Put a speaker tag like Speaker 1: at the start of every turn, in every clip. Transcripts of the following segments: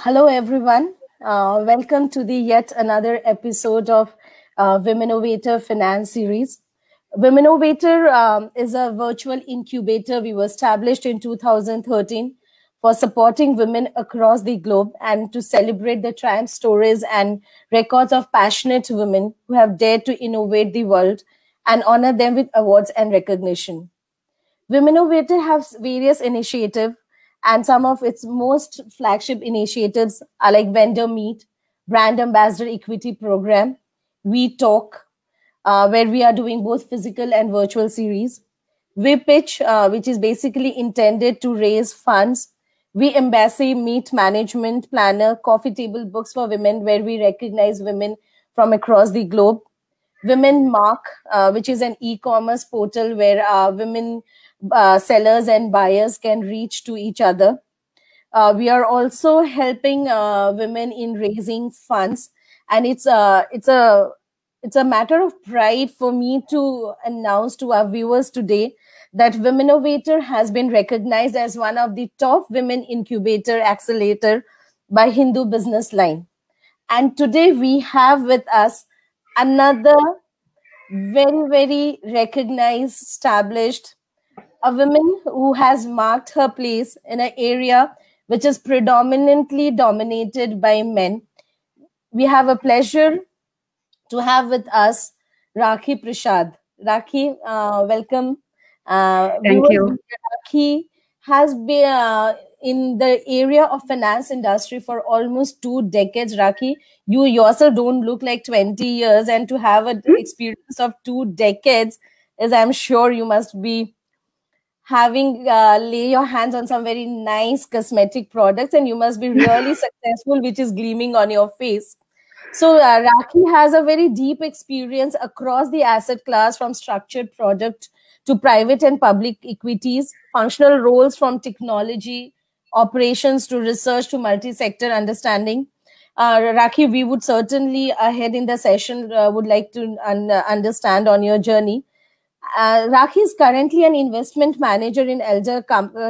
Speaker 1: Hello, everyone. Welcome to the yet another episode of Womenovator Finance Series. Womenovator is a virtual incubator we were established in 2013 for supporting women across the globe and to celebrate the triumph stories and records of passionate women who have dared to innovate the world and honor them with awards and recognition. Womenovator has various initiatives, and some of its most flagship initiatives are like Vendor Meet, Brand Ambassador Equity Program, We Talk, where we are doing both physical and virtual series, We Pitch, which is basically intended to raise funds, We Embassy Meet Management Planner, coffee table books for women, where we recognize women from across the globe, Women Mark, which is an e-commerce portal where women sellers and buyers can reach to each other. We are also helping women in raising funds, and it's a matter of pride for me to announce to our viewers today that Womenovator has been recognized as one of the top women incubator accelerator by Hindu Business Line. And today we have with us another very recognized, established, a woman who has marked her place in an area which is predominantly dominated by men. We have a pleasure to have with us Rakhi Prashad. Rakhi, welcome.
Speaker 2: Thank you.
Speaker 1: Rakhi has been in the area of finance industry for almost 2 decades. Rakhi, you yourself don't look like 20 years, and to have an experience of 2 decades is, I'm sure you must be having lay your hands on some very nice cosmetic products, and you must be really successful, which is gleaming on your face. So Rakhi has a very deep experience across the asset class, from structured product to private and public equities, functional roles from technology, operations to research to multi-sector understanding. Rakhi, we would certainly ahead in the session would like to understand on your journey. Rakhi is currently an investment manager in Elder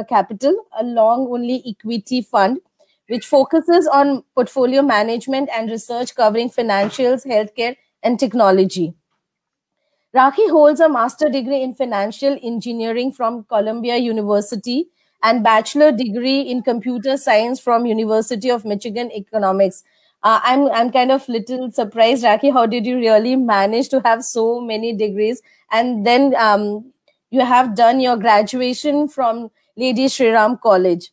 Speaker 1: Capital, a long-only equity fund, which focuses on portfolio management and research covering financials, healthcare, and technology. Rakhi holds a master's degree in financial engineering from Columbia University and bachelor degree in computer science from University of Michigan Economics. I'm kind of little surprised, Rakhi. How did you really manage to have so many degrees? And then you have done your graduation from Lady Shri Ram College.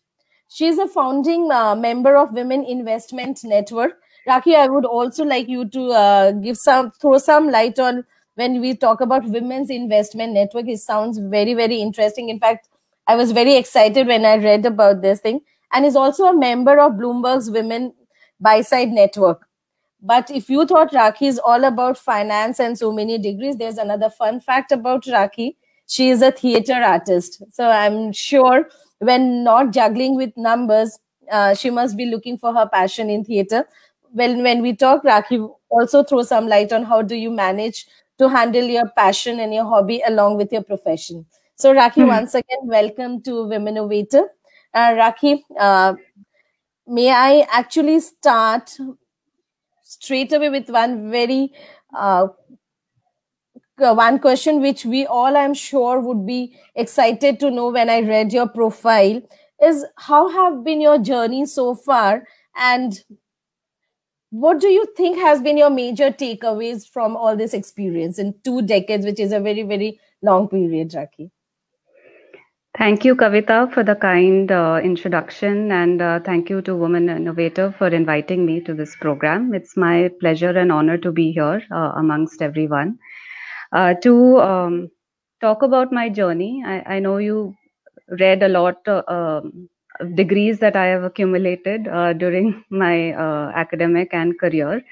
Speaker 1: She is a founding member of Women Investment Network. Rakhi, I would also like you to throw some light on when we talk about Women's Investment Network. It sounds very interesting. In fact, I was very excited when I read about this thing. And is also a member of Bloomberg's Women Buy-Side Network. But if you thought Rakhi is all about finance and so many degrees, there's another fun fact about Rakhi. She is a theater artist. So I'm sure when not juggling with numbers, she must be looking for her passion in theater. When we talk, Rakhi also throw some light on how do you manage to handle your passion and your hobby along with your profession. So Rakhi, once again, welcome to Womenovator. Rakhi, may I actually start straight away with one very one question which we all, I'm sure, would be excited to know when I read your profile is how have been your journey so far, and what do you think has been your major takeaways from all this experience in 2 decades, which is a very long period, Rakhi?
Speaker 2: Thank you, Kavita, for the kind introduction, and thank you to Womenovator for inviting me to this program. It's my pleasure and honor to be here amongst everyone. To talk about my journey, I know you read a lot of degrees that I have accumulated during my academic and career.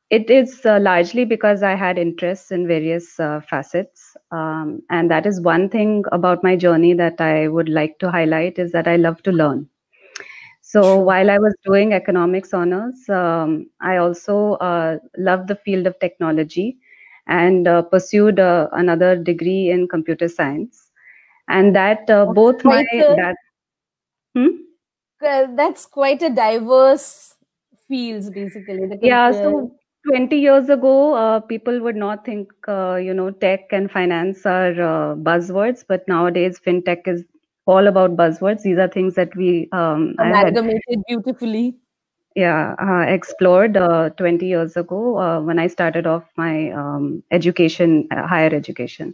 Speaker 2: It is largely because I had interests in various facets. And that is one thing about my journey that I would like to highlight, is that I love to learn. So while I was doing economics honors, I also loved the field of technology and pursued another degree in computer science. And that both my...
Speaker 1: that's quite a diverse fields, basically.
Speaker 2: Yeah, so 20 years ago, people would not think, tech and finance are buzzwords, but nowadays fintech is all about buzzwords. These are things that I had,
Speaker 1: amalgamated beautifully.
Speaker 2: yeah, explored 20 years ago when I started off my education, higher education.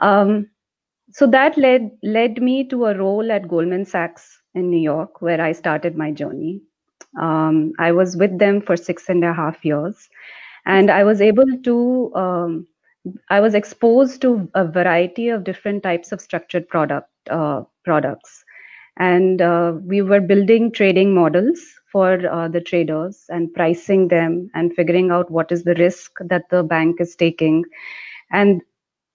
Speaker 2: Um, so that led me to a role at Goldman Sachs in New York, where I started my journey. I was with them for 6.5 years, and I was able to. I was exposed to a variety of different types of structured products, and we were building trading models for the traders and pricing them and figuring out what is the risk that the bank is taking. And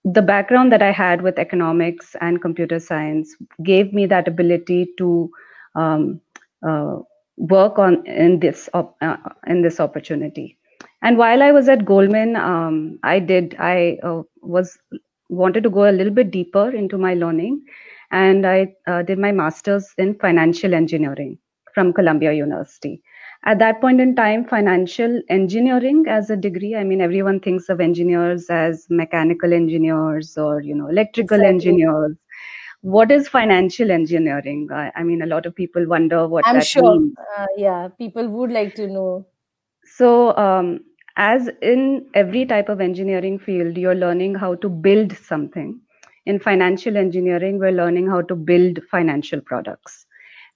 Speaker 2: the background that I had with economics and computer science gave me that ability to um, uh, work on in this opportunity. And while I was at Goldman, I was wanted to go a little bit deeper into my learning, and I did my master's in financial engineering from Columbia University. At that point in time, financial engineering as a degree, I mean, everyone thinks of engineers as mechanical engineers or, electrical
Speaker 1: Exactly.
Speaker 2: engineers. What is financial engineering? I mean, a lot of people wonder what
Speaker 1: I'm
Speaker 2: that
Speaker 1: sure.
Speaker 2: means.
Speaker 1: Yeah, people would like to know.
Speaker 2: So, as in every type of engineering field, you're learning how to build something. In financial engineering, we're learning how to build financial products.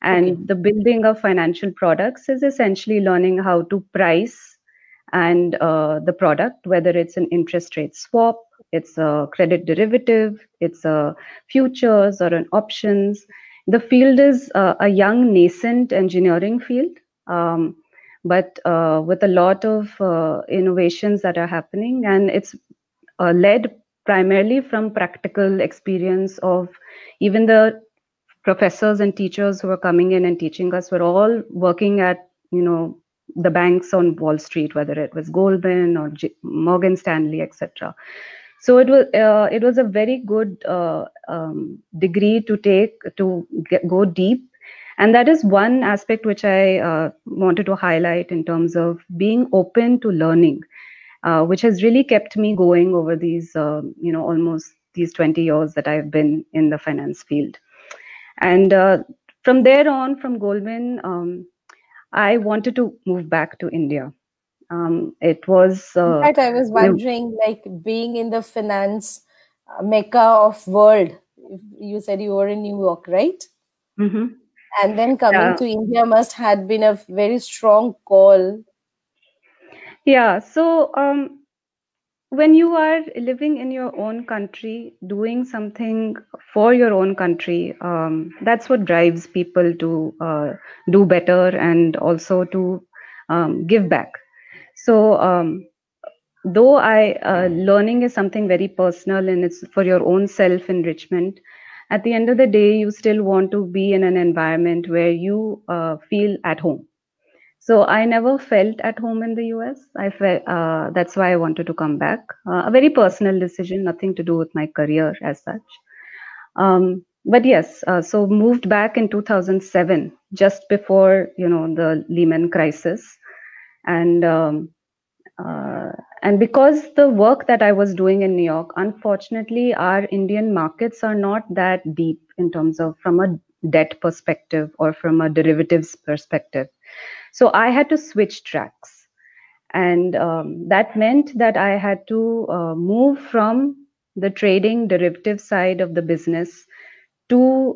Speaker 1: Okay.
Speaker 2: And the building of financial products is essentially learning how to price and the product, whether it's an interest rate swap, it's a credit derivative, it's a futures or an options. The field is a young nascent engineering field. But with a lot of innovations that are happening, and it's led primarily from practical experience of even the professors and teachers who are coming in and teaching us were all working at the banks on Wall Street, whether it was Goldman or Morgan Stanley, etc. So it was a very good degree to take to go deep, and that is one aspect which I wanted to highlight in terms of being open to learning, which has really kept me going over these almost these 20 years that I've been in the finance field. And from there on, from Goldman, I wanted to move back to India. It was,
Speaker 1: In fact, I was wondering, like being in the finance mecca of world. You said you were in New York, right?
Speaker 2: mhm.
Speaker 1: And then coming
Speaker 2: Yeah,
Speaker 1: to India must had been a very strong call.
Speaker 2: yeah. So when you are living in your own country, doing something for your own country, that's what drives people to do better and also to give back. So though learning is something very personal and it's for your own self enrichment, at the end of the day you still want to be in an environment where you feel at home. So I never felt at home in the US. I felt that's why I wanted to come back. A very personal decision, nothing to do with my career as such. But yes, so moved back in 2007, just before the Lehman crisis, and uh, and because the work that I was doing in New York, unfortunately, our Indian markets are not that deep in terms of from a debt perspective or from a derivatives perspective. So I had to switch tracks. And that meant that I had to move from the trading derivative side of the business to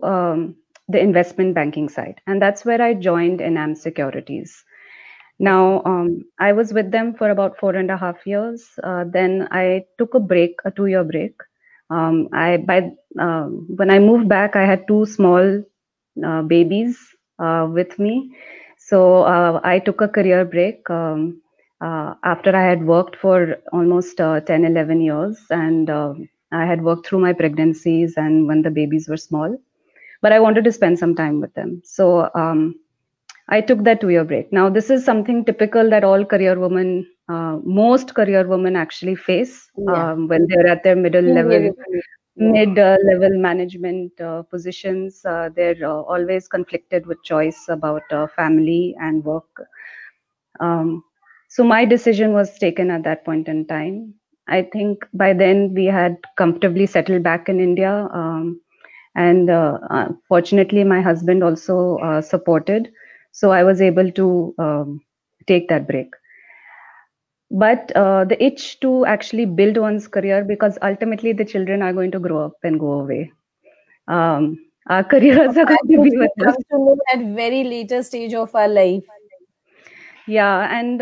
Speaker 2: the investment banking side. And that's where I joined Enam Securities.
Speaker 1: Okay.
Speaker 2: Now, I was with them for about 4.5 years. Then I took a break, a 2-year break. When I moved back, I had two small babies with me. So I took a career break after I had worked for almost 10, 11 years. And I had worked through my pregnancies and when the babies were small. But I wanted to spend some time with them. So I took that 2-year break. Now, this is something typical that all career women, most career women actually face
Speaker 1: Yeah.
Speaker 2: when they're at their middle level
Speaker 1: Invariably.
Speaker 2: mid-level management positions. They're always conflicted with choice about family and work. So my decision was taken at that point in time. I think by then we had comfortably settled back in India. And fortunately, my husband also supported. So I was able to take that break. But the itch to actually build one's career, because ultimately the children are going to grow up and go away. Our careers are going to be with us.
Speaker 1: Come to know at very later stage of our life.
Speaker 2: Yeah, and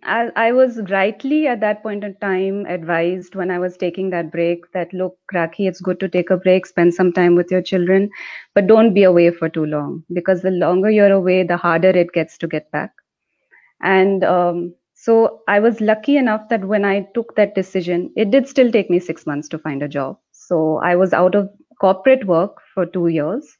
Speaker 2: I was rightly at that point in time advised when I was taking that break that, look, Rakhi, it's good to take a break, spend some time with your children, but don't be away for too long, because the longer you're away, the harder it gets to get back. And so I was lucky enough that when I took that decision, it did still take me 6 months to find a job. So I was out of corporate work for 2 years.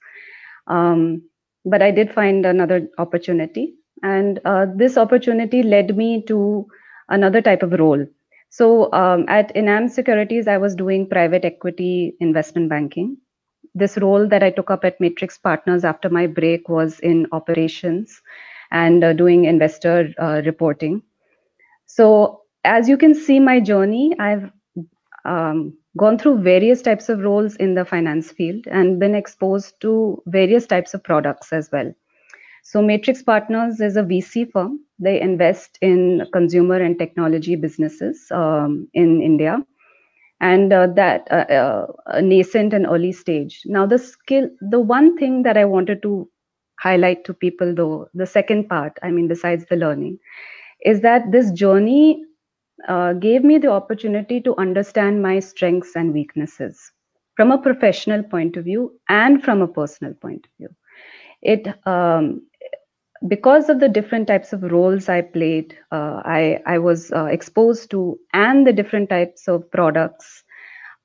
Speaker 2: But I did find another opportunity. And this opportunity led me to another type of role. So at Enam Securities, I was doing private equity investment banking. This role that I took up at Matrix Partners after my break was in operations and doing investor reporting. So as you can see my journey, I've gone through various types of roles in the finance field and been exposed to various types of products as well. So Matrix Partners is a VC firm. They invest in consumer and technology businesses in India, and that nascent and early stage. Now the one thing that I wanted to highlight to people, though, the second part, I mean, besides the learning, is that this journey gave me the opportunity to understand my strengths and weaknesses from a professional point of view and from a personal point of view. It because of the different types of roles I played, I was exposed to, and the different types of products.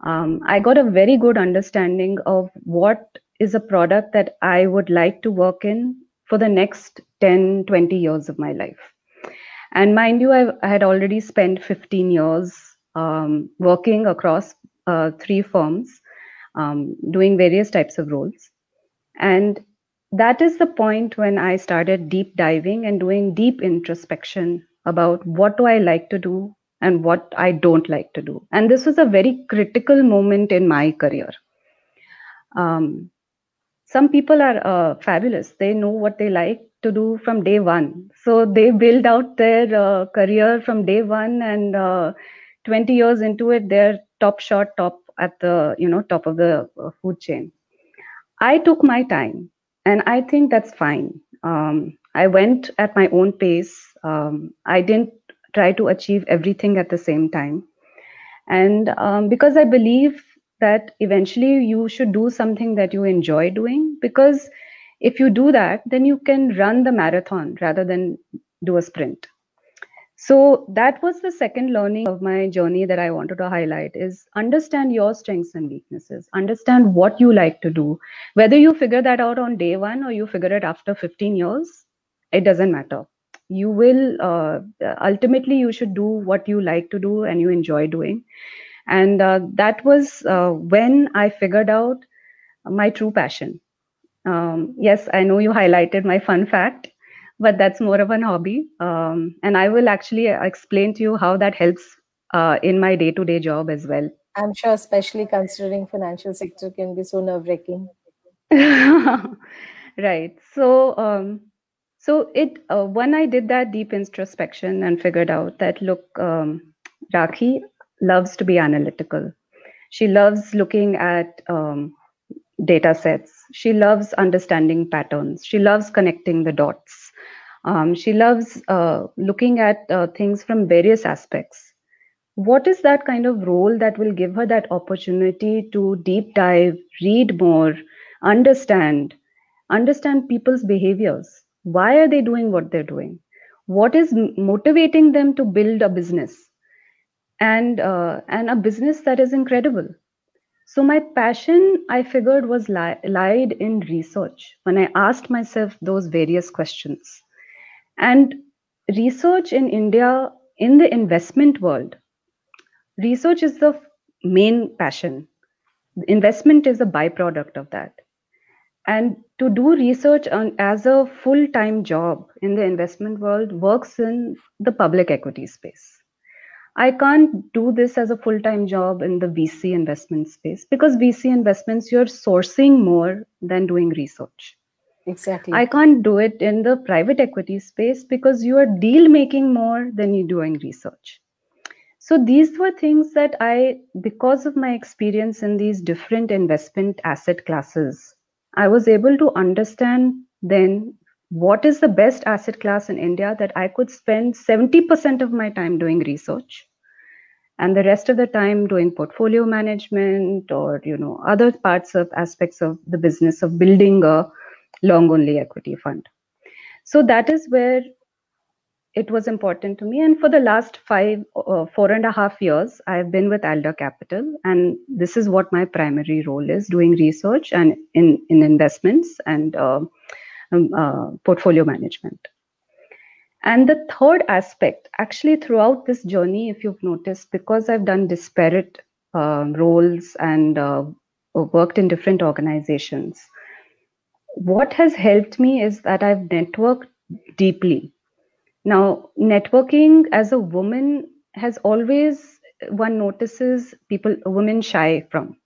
Speaker 2: I got a very good understanding of what is a product that I would like to work in for the next 10, 20 years of my life. And mind you, I had already spent 15 years working across 3 firms, doing various types of roles. And that is the point when I started deep diving and doing deep introspection about what do I like to do and what I don't like to do. And this was a very critical moment in my career. Some people are fabulous. They know what they like to do from day one. So they build out their career from day one, and 20 years into it, they're top at the top of the food chain. I took my time, and I think that's fine. I went at my own pace. I didn't try to achieve everything at the same time. And because I believe that eventually you should do something that you enjoy doing, because if you do that, then you can run the marathon rather than do a sprint. So that was the second learning of my journey that I wanted to highlight, is understand your strengths and weaknesses, understand what you like to do. Whether you figure that out on day one or you figure it after 15 years, it doesn't matter. You will, ultimately, you should do what you like to do and you enjoy doing. And that was when I figured out my true passion. Yes, I know you highlighted my fun fact, but that's more of an hobby. And I will actually explain to you how that helps in my day-to-day job as well.
Speaker 1: I'm sure, especially considering financial sector can be so nerve-wracking.
Speaker 2: Right. So, when I did that deep introspection and figured out that, look, Rakhi loves to be analytical. She loves looking at data sets. She loves understanding patterns. She loves connecting the dots. She loves looking at things from various aspects. What is that kind of role that will give her that opportunity to deep dive, read more, understand people's behaviors? Why are they doing what they're doing? What is motivating them to build a business, and a business that is incredible? So my passion, I figured, was lied in research when I asked myself those various questions. And research in India, in the investment world, research is the main passion. Investment is a byproduct of that. And to do research as a full-time job in the investment world works in the public equity space. I can't do this as a full-time job in the VC investment space, because VC investments, you're sourcing more than doing research.
Speaker 1: Exactly.
Speaker 2: I can't do it in the private equity space because you are deal making more than you doing research. So these were things that because of my experience in these different investment asset classes, I was able to understand then what is the best asset class in India that I could spend 70% of my time doing research and the rest of the time doing portfolio management or other aspects of the business of building a long only equity fund. So that is where it was important to me. And for the last 4.5 years, I've been with Alder Capital. And this is what my primary role is, doing research and in investments and portfolio management. And the third aspect, actually throughout this journey, if you've noticed, because I've done disparate roles and worked in different organizations, what has helped me is that I've networked deeply. Now, networking as a woman has always, one notices women shy from.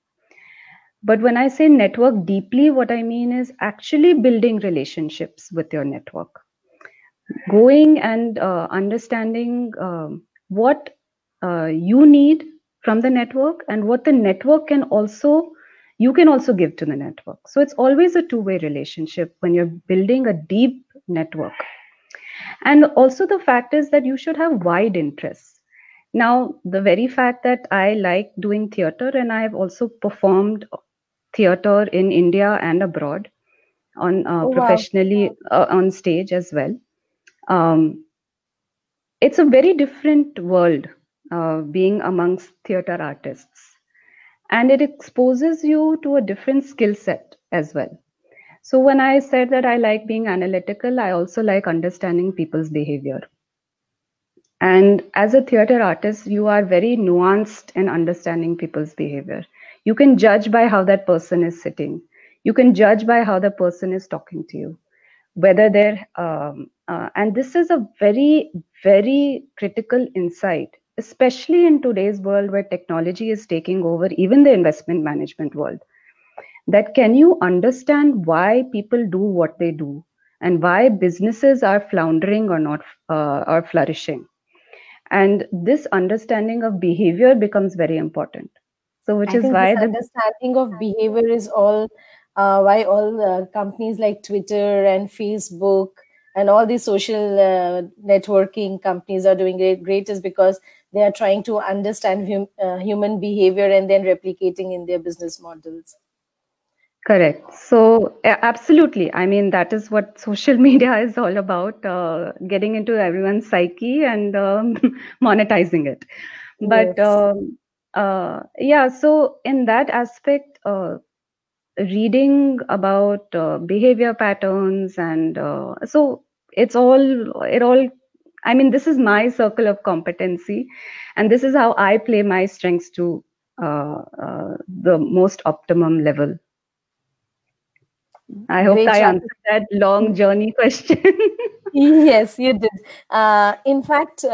Speaker 2: But when I say network deeply, what I mean is actually building relationships with your network. Going and understanding what you need from the network and what the network you can also give to the network. So it's always a two-way relationship when you're building a deep network. And also the fact is that you should have wide interests. Now, the very fact that I like doing theater, and I have also performed theater in India and abroad on professionally on stage as well. It's a very different world being amongst theater artists, and it exposes you to a different skill set as well. So when I said that I like being analytical, I also like understanding people's behavior. And as a theater artist, you are very nuanced in understanding people's behavior. You can judge by how that person is sitting. You can judge by how the person is talking to you, whether they're, and this is a very, very critical insight, especially in today's world where technology is taking over even the investment management world. That can you understand why people do what they do and why businesses are floundering or not, or flourishing. And this understanding of behavior becomes very important. So which is why
Speaker 1: this understanding of behavior is all why all companies like Twitter and Facebook and all these social networking companies are doing great is because they are trying to understand human behavior and then replicating in their business models.
Speaker 2: Correct. So absolutely. I mean, that is what social media is all about, getting into everyone's psyche and monetizing it. But yeah, so in that aspect, reading about behavior patterns and so it all, I mean, this is my circle of competency, and this is how I play my strengths to the most optimum level. I hope I answered that long journey question.
Speaker 1: Yes, you did. In fact,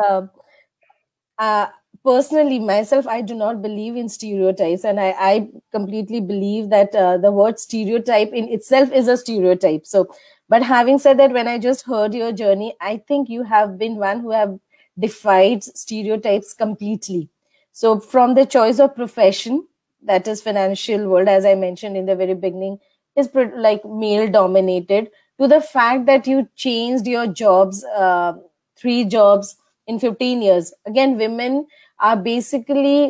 Speaker 1: personally, myself, I do not believe in stereotypes, and I completely believe that the word stereotype in itself is a stereotype. So, but having said that, when I just heard your journey, I think you have been one who have defied stereotypes completely. So, from the choice of profession, that is financial world, as I mentioned in the very beginning, is like male dominated, to the fact that you changed your jobs, 3 jobs in 15 years. Again, women are basically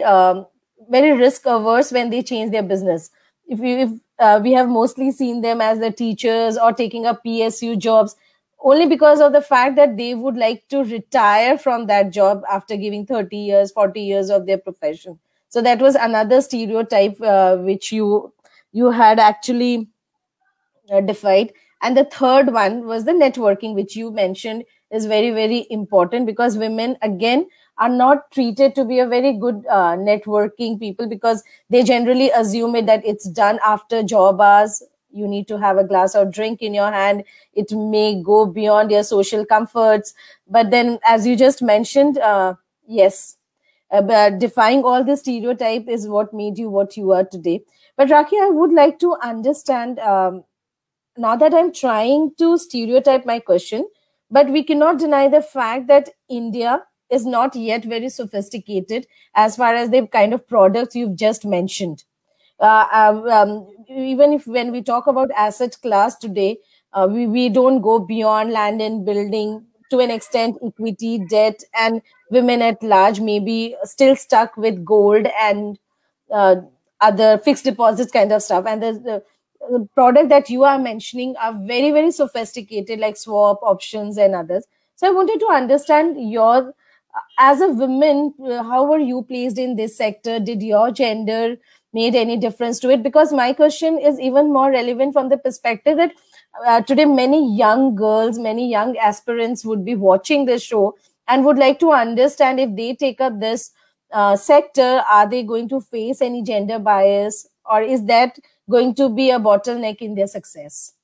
Speaker 1: very risk averse when they change their business. If we have mostly seen them as the teachers or taking up PSU jobs only because of the fact that they would like to retire from that job after giving 30 years, 40 years of their profession. So that was another stereotype which you had actually defied. And the third one was the networking, which you mentioned is very, very important, because women, again, are not treated to be a very good networking people, because they generally assume it that it's done after job hours. You need to have a glass of drink in your hand. It may go beyond your social comforts. But then, as you just mentioned, yes, but defying all the stereotype is what made you what you are today. But Rakhi, I would like to understand, now that I'm trying to stereotype my question, but we cannot deny the fact that India is not yet very sophisticated as far as the kind of products you've just mentioned. Even if when we talk about asset class today, we don't go beyond land and building, to an extent equity, debt, and women at large may be still stuck with gold and uh, other fixed deposits kind of stuff. And the product that you are mentioning are very, very sophisticated, like swap options and others. So I wanted to understand your, as a woman, how were you placed in this sector? Did your gender made any difference to it? Because my question is even more relevant from the perspective that today many young girls, many young aspirants would be watching this show and would like to understand, if they take up this sector, are they going to face any gender bias, or is that going to be a bottleneck in their success?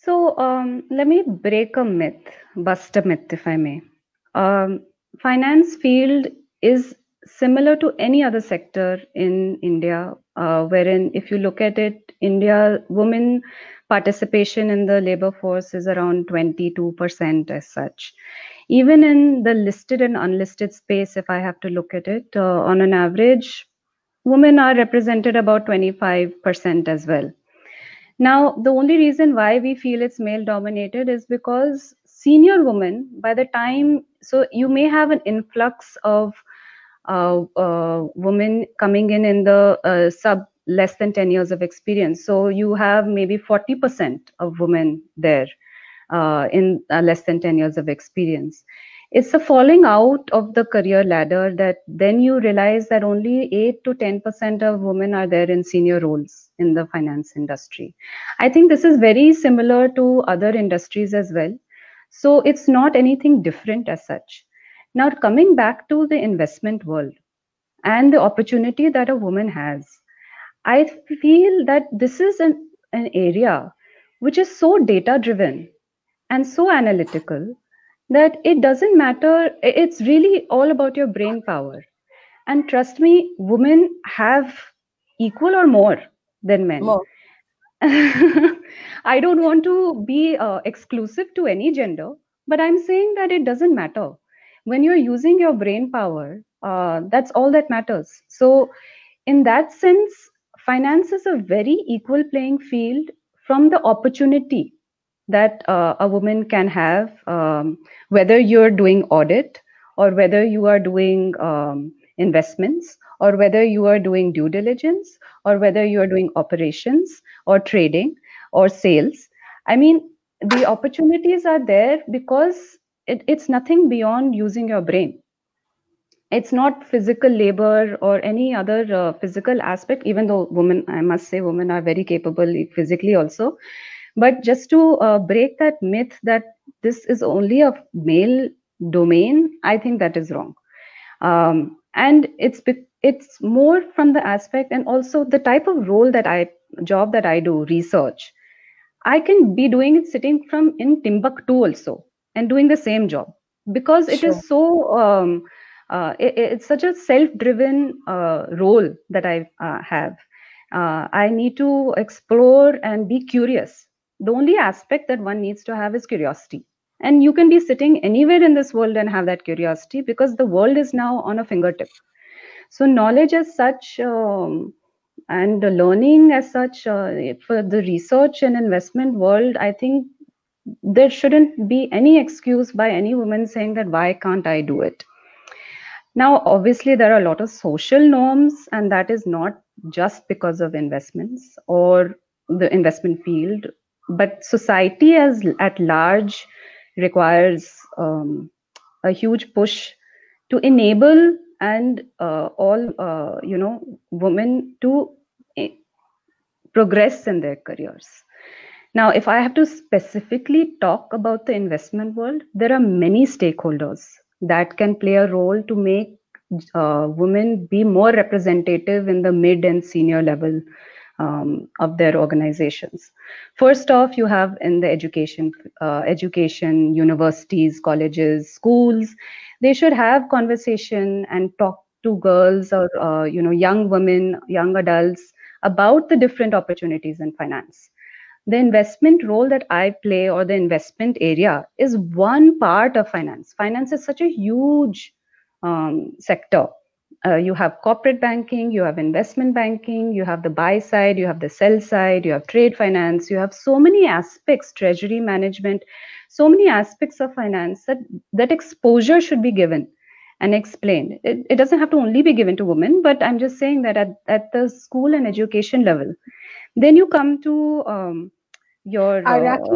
Speaker 2: So let me break a myth, bust a myth, if I may. Finance field is similar to any other sector in India, wherein if you look at it, India women participation in the labor force is around 22% as such. Even in the listed and unlisted space, if I have to look at it, on an average, women are represented about 25% as well. Now, the only reason why we feel it's male dominated is because senior women, by the time, so you may have an influx of women coming in the sub less than 10 years of experience. So you have maybe 40% of women there in less than 10 years of experience. It's a falling out of the career ladder that then you realize that only 8 to 10% of women are there in senior roles in the finance industry. I think this is very similar to other industries as well. So it's not anything different as such. Now, coming back to the investment world and the opportunity that a woman has, I feel that this is an area which is so data driven and so analytical that it doesn't matter. It's really all about your brain power. And trust me, women have equal or more than men.
Speaker 1: More.
Speaker 2: I don't want to be exclusive to any gender, but I'm saying that it doesn't matter. When you're using your brain power, that's all that matters. So, in that sense, finance is a very equal playing field from the opportunity that a woman can have, whether you're doing audit or whether you are doing investments or whether you are doing due diligence or whether you are doing operations or trading or sales. I mean, the opportunities are there because it's nothing beyond using your brain. It's not physical labor or any other physical aspect, even though women, I must say, women are very capable physically also. But just to break that myth that this is only a male domain, I think that is wrong. And it's more from the aspect and also the type of job that I do, research. I can be doing it sitting from in Timbuktu also and doing the same job because it
Speaker 1: Sure.
Speaker 2: is so it's such a self-driven role that I have. I need to explore and be curious. The only aspect that one needs to have is curiosity. And you can be sitting anywhere in this world and have that curiosity because the world is now on a fingertip. So knowledge as such and the learning as such for the research and investment world, I think there shouldn't be any excuse by any woman saying that why can't I do it. Now, obviously, there are a lot of social norms, and that is not just because of investments or the investment field, but society as at large requires a huge push to enable and all women to progress in their careers. Now, if I have to specifically talk about the investment world, there are many stakeholders that can play a role to make women be more representative in the mid and senior level of their organizations. First off, you have in the education, universities, colleges, schools. They should have conversation and talk to girls or young women, young adults about the different opportunities in finance. The investment role that I play, or the investment area, is one part of finance. Finance is such a huge sector. You have corporate banking, you have investment banking, you have the buy side, you have the sell side, you have trade finance, you have so many aspects, treasury management, so many aspects of finance that exposure should be given and explained. It doesn't have to only be given to women, but I'm just saying that at the school and education level. Then you come to your
Speaker 1: Raki,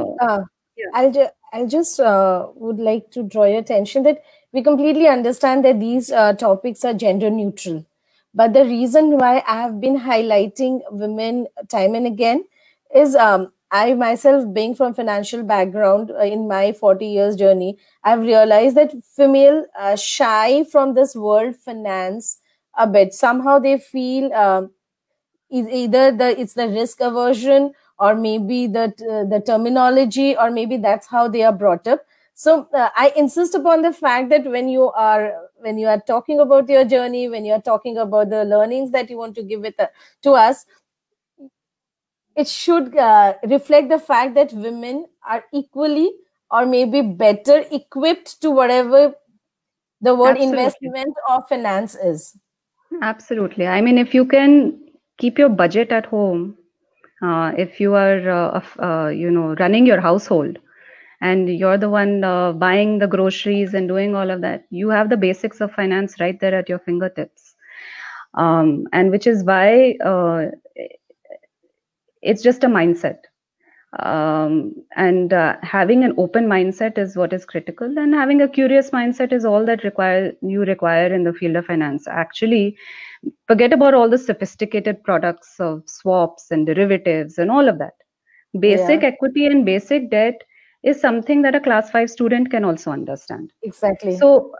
Speaker 2: yeah.
Speaker 1: I'll just would like to draw your attention that we completely understand that these topics are gender neutral. But the reason why I have been highlighting women time and again is I myself, being from financial background in my 40 years journey, I've realized that female shy from this world finance a bit. Somehow they feel is either it's the risk aversion, or maybe the terminology, or maybe that's how they are brought up. So I insist upon the fact that when you are talking about your journey, when you are talking about the learnings that you want to give to us, it should reflect the fact that women are equally or maybe better equipped to whatever the word
Speaker 2: Absolutely.
Speaker 1: investment or finance is.
Speaker 2: Absolutely. I mean, if you can keep your budget at home, if you are, running your household, and you're the one buying the groceries and doing all of that, you have the basics of finance right there at your fingertips. And which is why it's just a mindset. And having an open mindset is what is critical, and having a curious mindset is all that you require in the field of finance. Actually, forget about all the sophisticated products of swaps and derivatives and all of that. Basic equity and basic debt is something that a class 5 student can also understand.
Speaker 1: Exactly.
Speaker 2: So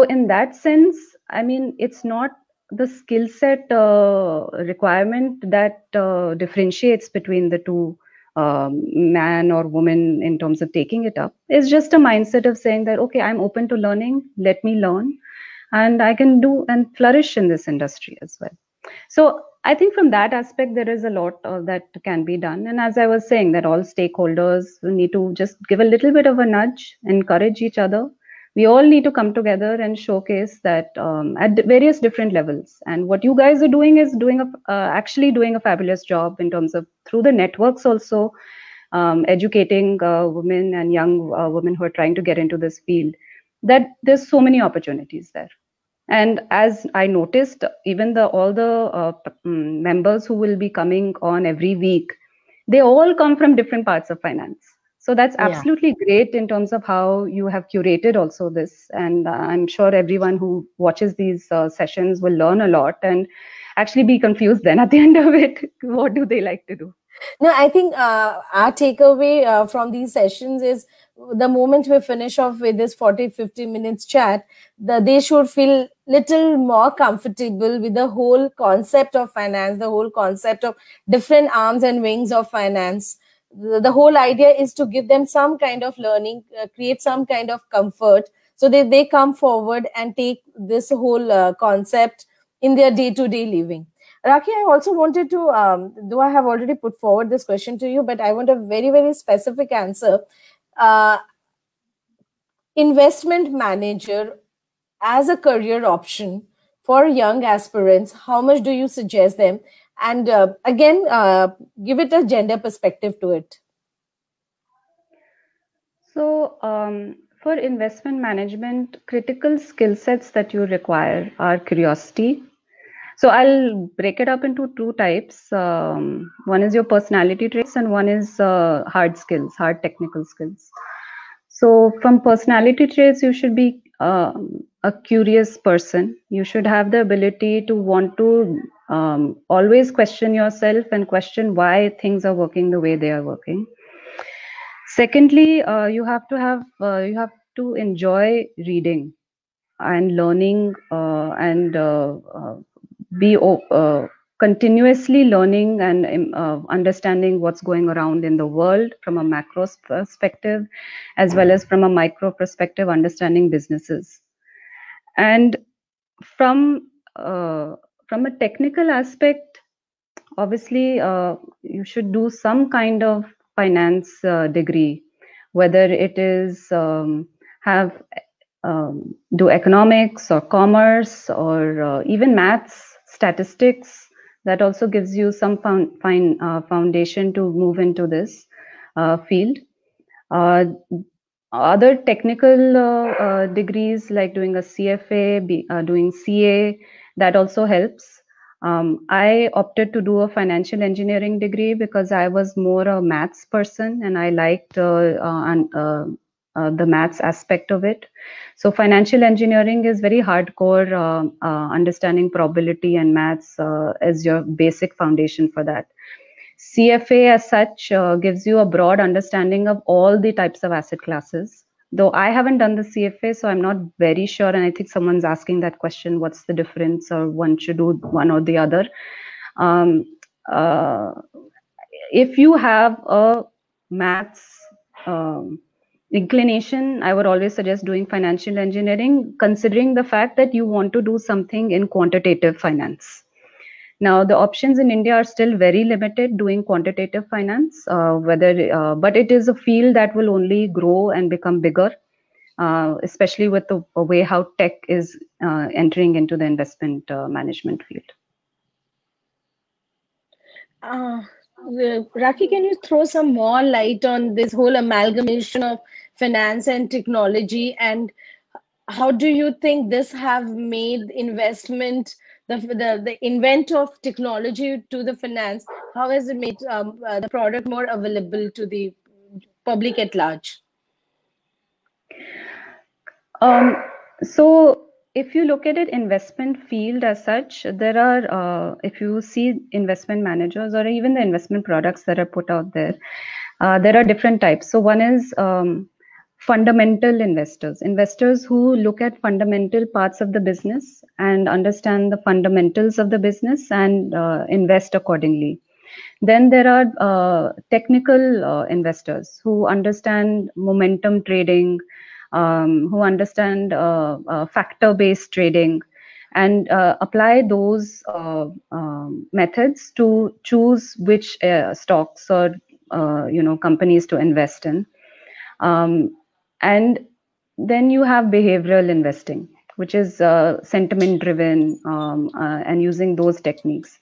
Speaker 2: in that sense, I mean, it's not the skill set requirement that differentiates between the two, man or woman, in terms of taking it up. It's just a mindset of saying that, okay, I'm open to learning, let me learn, and I can do and flourish in this industry as well. So I think from that aspect, there is a lot that can be done. And as I was saying, that all stakeholders need to just give a little bit of a nudge, encourage each other. We all need to come together and showcase that at various different levels. And what you guys are doing is actually doing a fabulous job in terms of, through the networks also, educating women and young women who are trying to get into this field, that there's so many opportunities there. And as I noticed, even all the members who will be coming on every week, they all come from different parts of finance. So that's absolutely great in terms of how you have curated also this. And I'm sure everyone who watches these sessions will learn a lot and actually be confused then at the end of it. What do they like to do?
Speaker 1: No, I think our takeaway from these sessions is, the moment we finish off with this 40-50 minutes chat, they should feel little more comfortable with the whole concept of finance, the whole concept of different arms and wings of finance. The whole idea is to give them some kind of learning, create some kind of comfort, so that they come forward and take this whole concept in their day-to-day living. Raki, I also wanted to, though I have already put forward this question to you, but I want a very, very specific answer. Investment manager as a career option for young aspirants, how much do you suggest them? And again, give it a gender perspective to it.
Speaker 2: So for investment management, critical skill sets that you require are curiosity. So I'll break it up into two types. One is your personality traits, and one is hard skills, hard technical skills. So from personality traits, you should be a curious person. You should have the ability to want to always question yourself and question why things are working the way they are working. Secondly, you have to enjoy reading and learning, and be continuously learning and understanding what's going around in the world from a macro perspective, as well as from a micro perspective, understanding businesses. And from a technical aspect, obviously, you should do some kind of finance degree, whether it is have do economics or commerce or even maths, statistics. That also gives you some foundation to move into this field. Other technical degrees like doing a CFA, doing CA, that also helps. I opted to do a financial engineering degree because I was more a maths person and I liked the maths aspect of it. So financial engineering is very hardcore, understanding probability and maths as your basic foundation for that. CFA as such gives you a broad understanding of all the types of asset classes. Though I haven't done the CFA, so I'm not very sure. And I think someone's asking that question, what's the difference, or one should do one or the other. If you have a maths inclination, I would always suggest doing financial engineering, considering the fact that you want to do something in quantitative finance. Now, the options in India are still very limited doing quantitative finance, but it is a field that will only grow and become bigger, especially with the way how tech is entering into the investment management field.
Speaker 1: Rakhi, can you throw some more light on this whole amalgamation of finance and technology, and how do you think this have made investment, the invent of technology to the finance, how has it made the product more available to the public at large?
Speaker 2: So if you look at it, investment field as such, there are, if you see investment managers or even the investment products that are put out there are different types. So one is fundamental investors who look at fundamental parts of the business and understand the fundamentals of the business and invest accordingly. Then there are technical investors who understand momentum trading, who understand factor-based trading, and apply those methods to choose which stocks or companies to invest in. And then you have behavioral investing, which is sentiment driven, and using those techniques.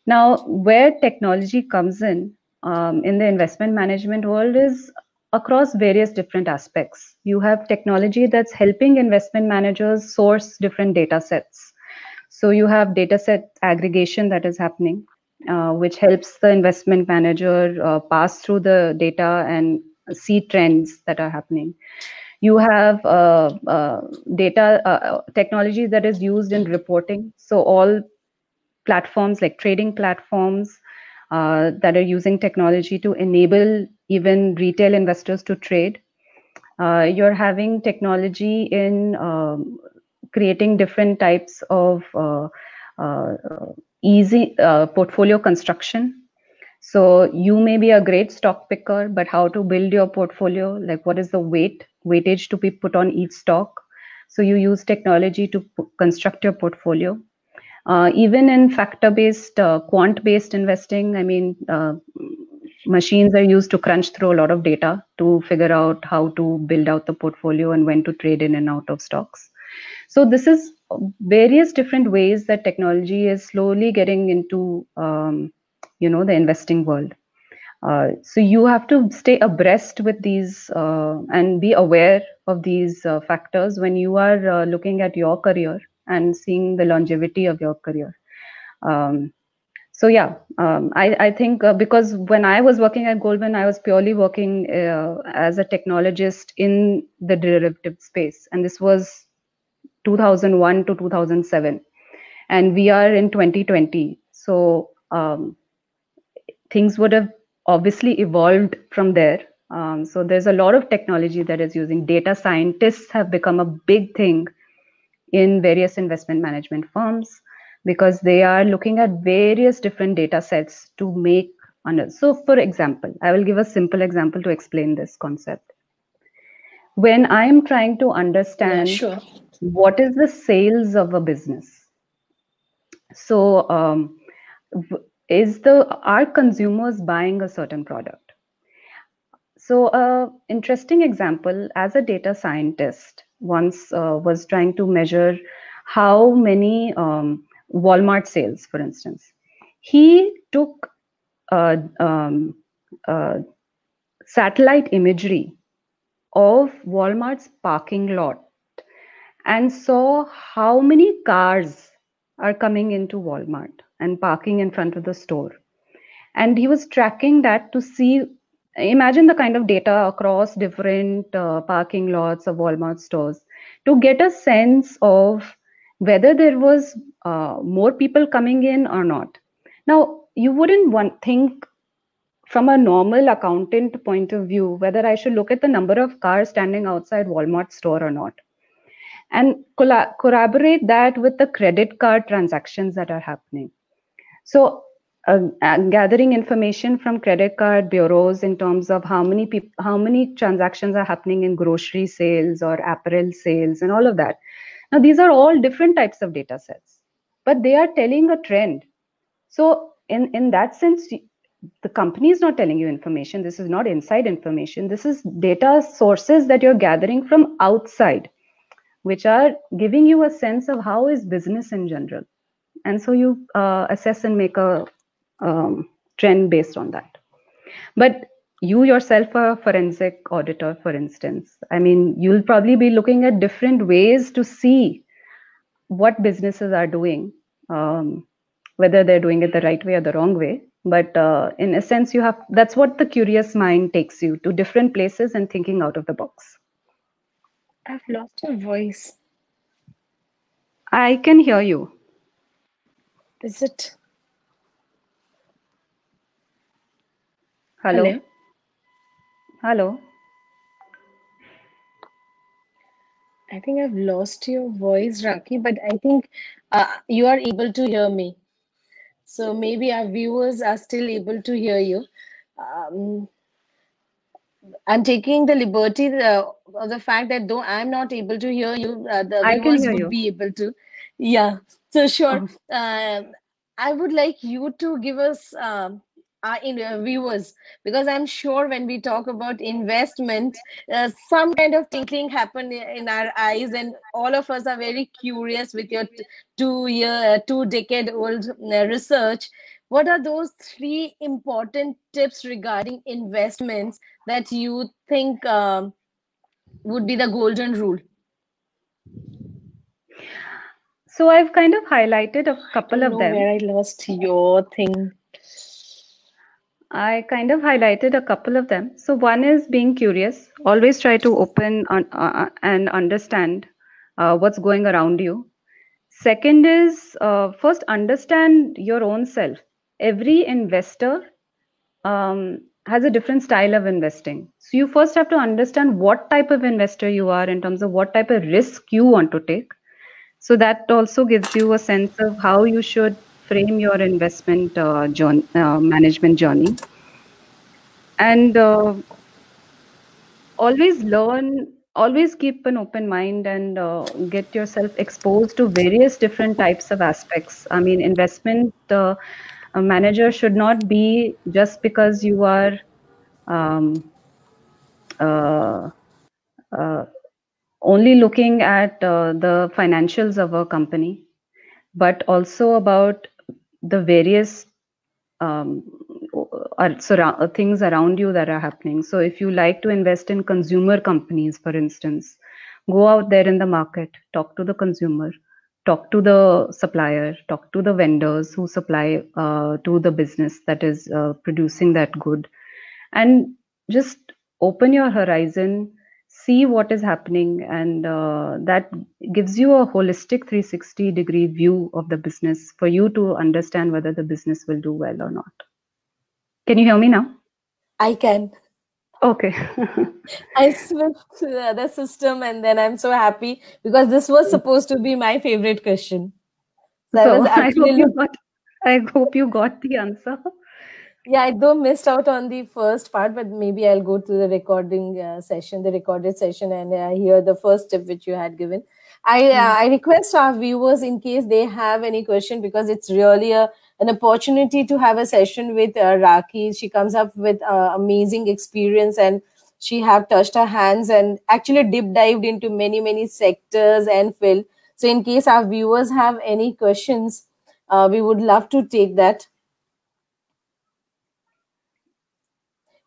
Speaker 2: Now, where technology comes in the investment management world is across various different aspects. You have technology that's helping investment managers source different data sets. So you have data set aggregation that is happening, which helps the investment manager pass through the data and see trends that are happening. You have data technology that is used in reporting. So all platforms like trading platforms that are using technology to enable even retail investors to trade. You're having technology in creating different types of easy portfolio construction. So you may be a great stock picker, but how to build your portfolio, like what is the weightage to be put on each stock. So you use technology to construct your portfolio. Even in factor-based, quant-based investing, I mean, machines are used to crunch through a lot of data to figure out how to build out the portfolio and when to trade in and out of stocks. So this is various different ways that technology is slowly getting into, the investing world. So you have to stay abreast with these and be aware of these factors when you are looking at your career and seeing the longevity of your career. So yeah, I think because when I was working at Goldman, I was purely working as a technologist in the derivative space, and this was 2001 to 2007, and we are in 2020. So things would have obviously evolved from there. So there's a lot of technology that is using. Data scientists have become a big thing in various investment management firms because they are looking at various different data sets to make. So for example, I will give a simple example to explain this concept. When I am trying to understand what is the sales of a business, so are consumers buying a certain product? So interesting example, as a data scientist once was trying to measure how many Walmart sales, for instance. He took uh, um, uh, satellite imagery of Walmart's parking lot and saw how many cars are coming into Walmart and parking in front of the store. And he was tracking that to see, imagine the kind of data across different parking lots of Walmart stores to get a sense of whether there was more people coming in or not. Now, you wouldn't think from a normal accountant point of view whether I should look at the number of cars standing outside Walmart store or not, and corroborate that with the credit card transactions that are happening. So gathering information from credit card bureaus in terms of how many transactions are happening in grocery sales or apparel sales and all of that. Now, these are all different types of data sets, but they are telling a trend. So in that sense, the company is not telling you information. This is not inside information. This is data sources that you're gathering from outside, which are giving you a sense of how is business in general. And so you assess and make a trend based on that. But you yourself are a forensic auditor, for instance. I mean, you'll probably be looking at different ways to see what businesses are doing, whether they're doing it the right way or the wrong way. But in a sense, that's what the curious mind takes you to, different places and thinking out of the box.
Speaker 3: I've lost your voice.
Speaker 2: I can hear you.
Speaker 3: Is it?
Speaker 2: Hello? Hello?
Speaker 3: I think I've lost your voice, Rakhi, but I think you are able to hear me. So maybe our viewers are still able to hear you. I'm taking the liberty of the fact that though I'm not able to hear you, the
Speaker 2: I can
Speaker 3: viewers
Speaker 2: hear
Speaker 3: would
Speaker 2: you.
Speaker 3: be able to. Yeah, so sure.
Speaker 2: Oh.
Speaker 3: I would like you to give us our viewers, because I'm sure when we talk about investment, some kind of twinkling happen in our eyes, and all of us are very curious with your 2-decade-old research. What are those 3 important tips regarding investments that you think would be the golden rule?
Speaker 2: So I've kind of highlighted a couple of them.
Speaker 3: Where I lost your thing.
Speaker 2: I kind of highlighted a couple of them. So one is being curious. Always try to open and understand what's going around you. Second is first understand your own self. Every investor has a different style of investing. So you first have to understand what type of investor you are in terms of what type of risk you want to take. So that also gives you a sense of how you should frame your investment management journey. And always keep an open mind and get yourself exposed to various different types of aspects. I mean, investment a manager should not be just because you are um, uh, uh, only looking at the financials of a company, but also about the various things around you that are happening. So if you like to invest in consumer companies, for instance, go out there in the market, talk to the consumer, talk to the supplier, talk to the vendors who supply to the business that is producing that good, and just open your horizon, see what is happening, and that gives you a holistic 360-degree view of the business for you to understand whether the business will do well or not. Can you hear me now?
Speaker 1: I can.
Speaker 2: Okay.
Speaker 1: I switched to the other system, and then I'm so happy because this was supposed to be my favorite question. So I
Speaker 2: So
Speaker 1: was actually
Speaker 2: I hope you got the answer.
Speaker 1: yeah, I though missed out on the first part, but maybe I'll go to the recording session, the recorded session, and hear the first tip which you had given. I request our viewers, in case they have any question, because it's really an opportunity to have a session with Rakhi. She comes up with amazing experience, and she have touched her hands and actually deep dived into many sectors and field. So in case our viewers have any questions, we would love to take that.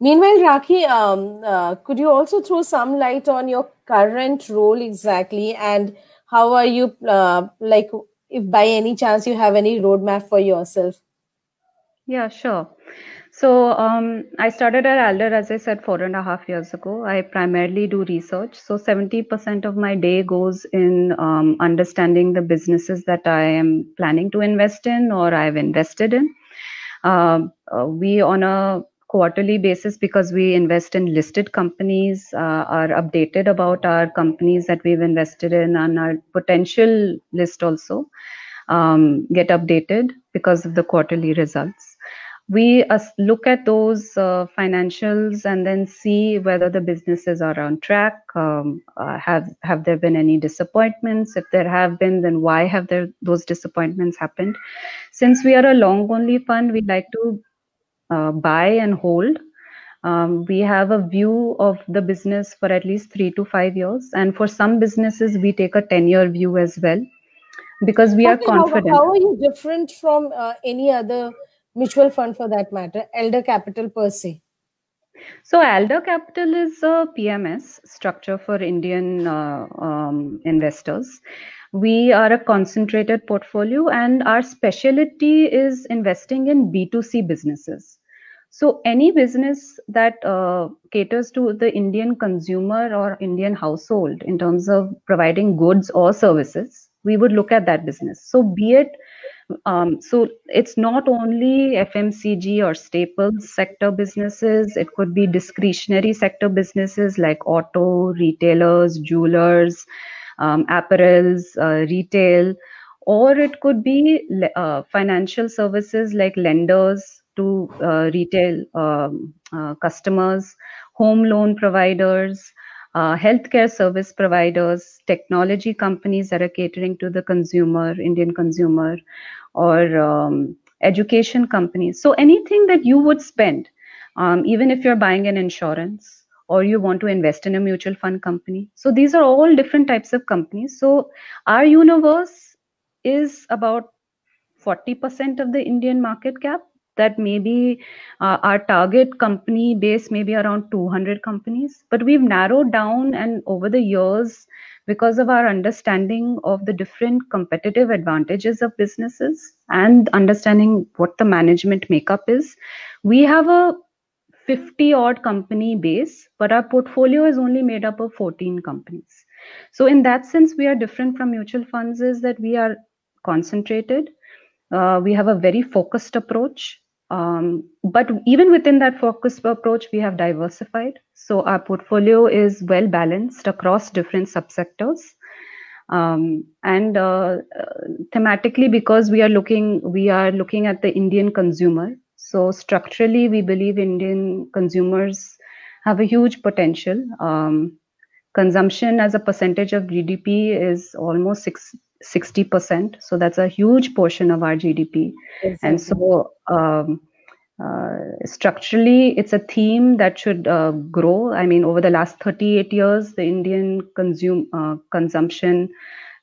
Speaker 1: Meanwhile, Rakhi, could you also throw some light on your current role exactly, and how are you, like, if by any chance you have any roadmap for yourself?
Speaker 2: Yeah, sure. So I started at Alder, as I said, 4.5 years ago. I primarily do research. So 70% of my day goes in understanding the businesses that I am planning to invest in or I've invested in. We, on a quarterly basis, because we invest in listed companies, are updated about our companies that we've invested in, and our potential list also get updated because of the quarterly results. We look at those financials and then see whether the businesses are on track. Have there been any disappointments? If there have been, then why have those disappointments happened? Since we are a long only fund, we like to buy and hold. We have a view of the business for at least 3 to 5 years, and for some businesses we take a 10-year view as well, because we are
Speaker 1: Okay,
Speaker 2: confident.
Speaker 1: how are you different from any other mutual fund for that matter, Elder Capital per se?
Speaker 2: So Alder Capital is a PMS structure for Indian investors. We are a concentrated portfolio, and our specialty is investing in B2C businesses. So any business that caters to the Indian consumer or Indian household in terms of providing goods or services, we would look at that business. So be it so it's not only FMCG or staples sector businesses, it could be discretionary sector businesses like auto, retailers, jewelers, apparels, retail, or it could be financial services like lenders to retail customers, home loan providers, healthcare service providers, technology companies that are catering to the consumer, Indian consumer, or education companies. So anything that you would spend, even if you're buying an insurance or you want to invest in a mutual fund company. So these are all different types of companies. So our universe is about 40% of the Indian market cap. That maybe our target company base may be around 200 companies, but we've narrowed down, and over the years, because of our understanding of the different competitive advantages of businesses and understanding what the management makeup is, we have a 50 odd company base, but our portfolio is only made up of 14 companies. So in that sense, we are different from mutual funds, is that we are concentrated. We have a very focused approach. But even within that focused approach, we have diversified. So our portfolio is well balanced across different subsectors. And thematically, because we are looking at the Indian consumer. So structurally, we believe Indian consumers have a huge potential. Consumption as a percentage of GDP is almost 60%. So that's a huge portion of our GDP.
Speaker 1: Exactly.
Speaker 2: And so structurally, it's a theme that should grow. I mean, over the last 38 years, the Indian consumption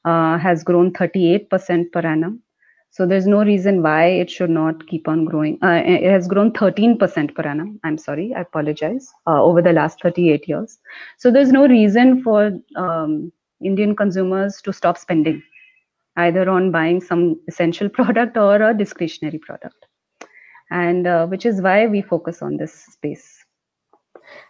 Speaker 2: has grown 38% per annum. So there's no reason why it should not keep on growing. It has grown 13% per annum. I'm sorry, I apologize, over the last 38 years. So there's no reason for Indian consumers to stop spending, either on buying some essential product or a discretionary product. And which is why we focus on this space.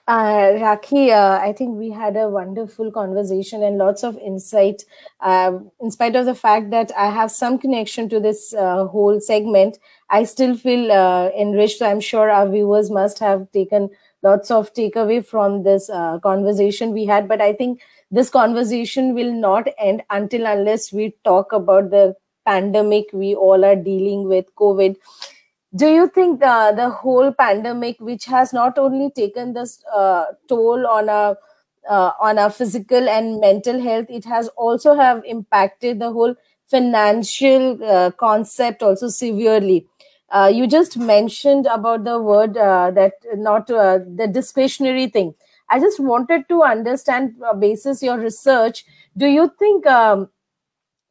Speaker 1: Rakhi, I think we had a wonderful conversation and lots of insight. In spite of the fact that I have some connection to this whole segment, I still feel enriched. I'm sure our viewers must have taken lots of takeaway from this conversation we had. But I think this conversation will not end until unless we talk about the pandemic we all are dealing with, COVID. Do you think the whole pandemic, which has not only taken this toll on our physical and mental health, it has also have impacted the whole financial concept also severely? You just mentioned about the word that not the discretionary thing. I just wanted to understand, basis your research, do you think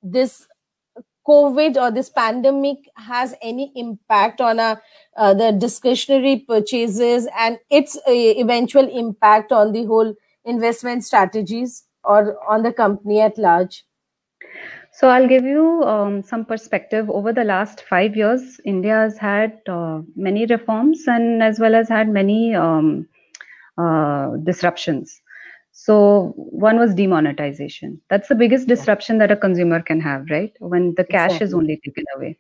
Speaker 1: this COVID or this pandemic has any impact on the discretionary purchases and its eventual impact on the whole investment strategies or on the company at large?
Speaker 2: So I'll give you some perspective. Over the last 5 years, India has had many reforms and as well as had many disruptions. So one was demonetization. That's the biggest disruption that a consumer can have, right? When the cash is only taken away.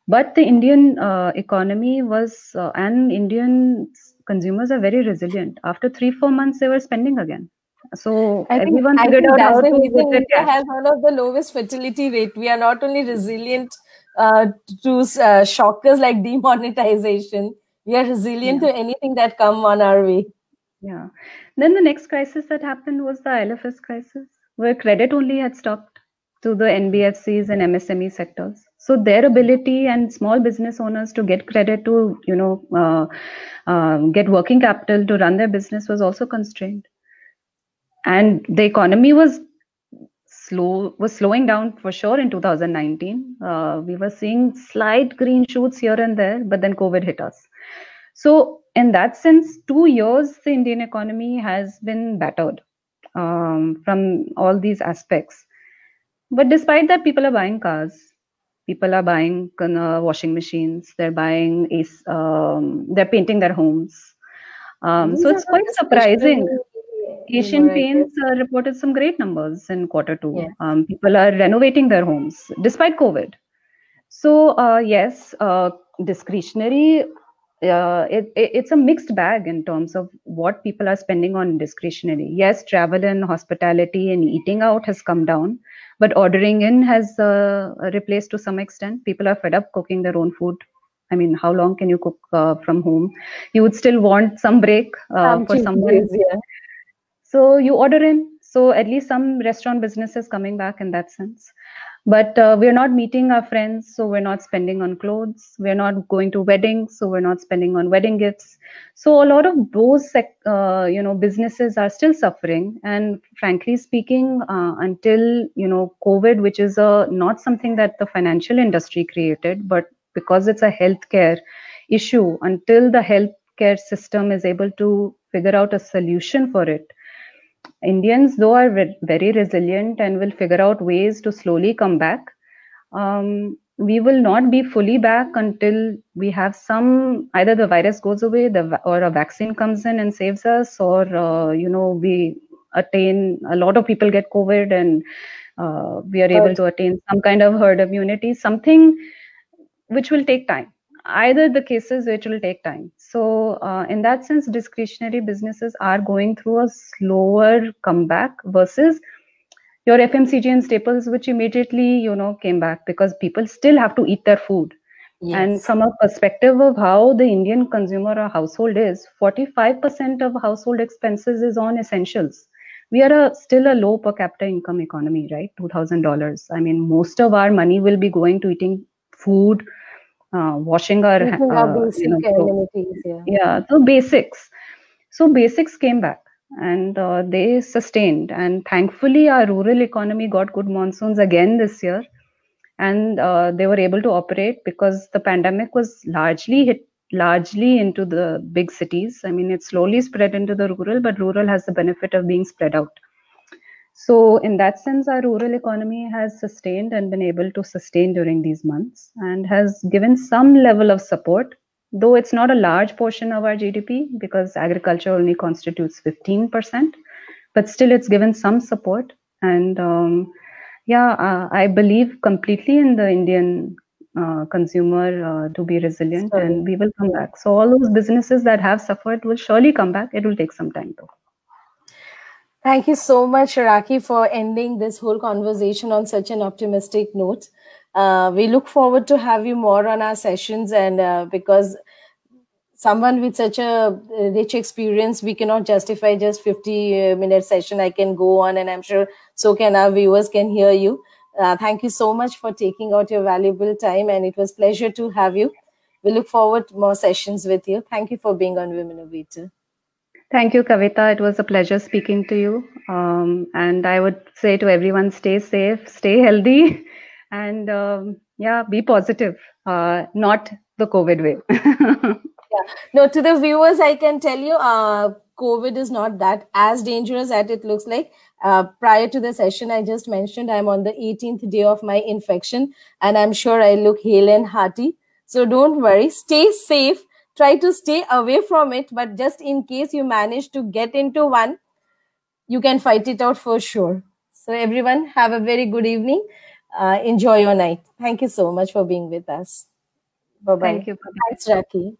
Speaker 2: But the Indian economy was, and Indian consumers are very resilient. After 3-4 months, they were spending again. So everyone figured out how to
Speaker 1: get their cash. Has one of the lowest fertility rate. We are not only resilient to shockers like demonetization, we are resilient to anything that come on our way.
Speaker 2: Yeah. Then the next crisis that happened was the IL&FS crisis, where credit only had stopped to the NBFCs and MSME sectors. So their ability and small business owners to get credit to, get working capital to run their business was also constrained. And the economy was slowing down for sure in 2019. We were seeing slight green shoots here and there, but then COVID hit us. So in that sense, 2 years, the Indian economy has been battered from all these aspects. But despite that, people are buying cars. People are buying washing machines. They're buying, they're painting their homes. So it's quite surprising. Asian Paints reported some great numbers in Q2. Yes. People are renovating their homes despite COVID. So yes, discretionary, it's a mixed bag in terms of what people are spending on discretionary. Yes, travel and hospitality and eating out has come down, but ordering in has replaced to some extent. People are fed up cooking their own food. I mean, how long can you cook from home? You would still want some break for someone. Yeah. So you order in. So at least some restaurant business is coming back in that sense. But we're not meeting our friends, so we're not spending on clothes. We're not going to weddings, so we're not spending on wedding gifts. So a lot of those, businesses are still suffering. And frankly speaking, until COVID, which is not something that the financial industry created, but because it's a healthcare issue, until the healthcare system is able to figure out a solution for it, Indians, though, are very resilient and will figure out ways to slowly come back. We will not be fully back until we have either the virus goes away or a vaccine comes in and saves us, or, we attain, a lot of people get COVID and we are able to attain some kind of herd immunity, something which will take time. Either the cases, which will take time. So in that sense, discretionary businesses are going through a slower comeback versus your FMCG and staples, which immediately, came back because people still have to eat their food. Yes. And from a perspective of how the Indian consumer or household is, 45% of household expenses is on essentials. We are still a low per capita income economy, right? $2,000. I mean, most of our money will be going to eating food, washing our
Speaker 1: basic amenities,
Speaker 2: so basics came back and they sustained, and thankfully our rural economy got good monsoons again this year, and they were able to operate because the pandemic was largely into the big cities. I mean, it slowly spread into the rural, but rural has the benefit of being spread out. So in that sense, our rural economy has sustained and been able to sustain during these months and has given some level of support, though it's not a large portion of our GDP because agriculture only constitutes 15%, but still it's given some support. And I believe completely in the Indian consumer to be resilient, and we will come back. So all those businesses that have suffered will surely come back. It will take some time though.
Speaker 1: Thank you so much, Rakhi, for ending this whole conversation on such an optimistic note. We look forward to have you more on our sessions, and because someone with such a rich experience, we cannot justify just 50-minute session. I can go on, and I'm sure so can our viewers can hear you. Thank you so much for taking out your valuable time, and it was a pleasure to have you. We look forward to more sessions with you. Thank you for being on Women Innovator.
Speaker 2: Thank you, Kavita. It was a pleasure speaking to you. And I would say to everyone, stay safe, stay healthy, and yeah, be positive, not the COVID wave.
Speaker 1: Yeah. No, to the viewers, I can tell you, COVID is not that as dangerous as it looks like. Prior to the session I just mentioned, I'm on the 18th day of my infection, and I'm sure I look hale and hearty. So don't worry, stay safe. Try to stay away from it, but just in case you manage to get into one, you can fight it out for sure. So everyone, have a very good evening. Enjoy your night. Thank you so much for being with us. Bye-bye.
Speaker 2: Thank you.
Speaker 1: Thanks, Rakhi.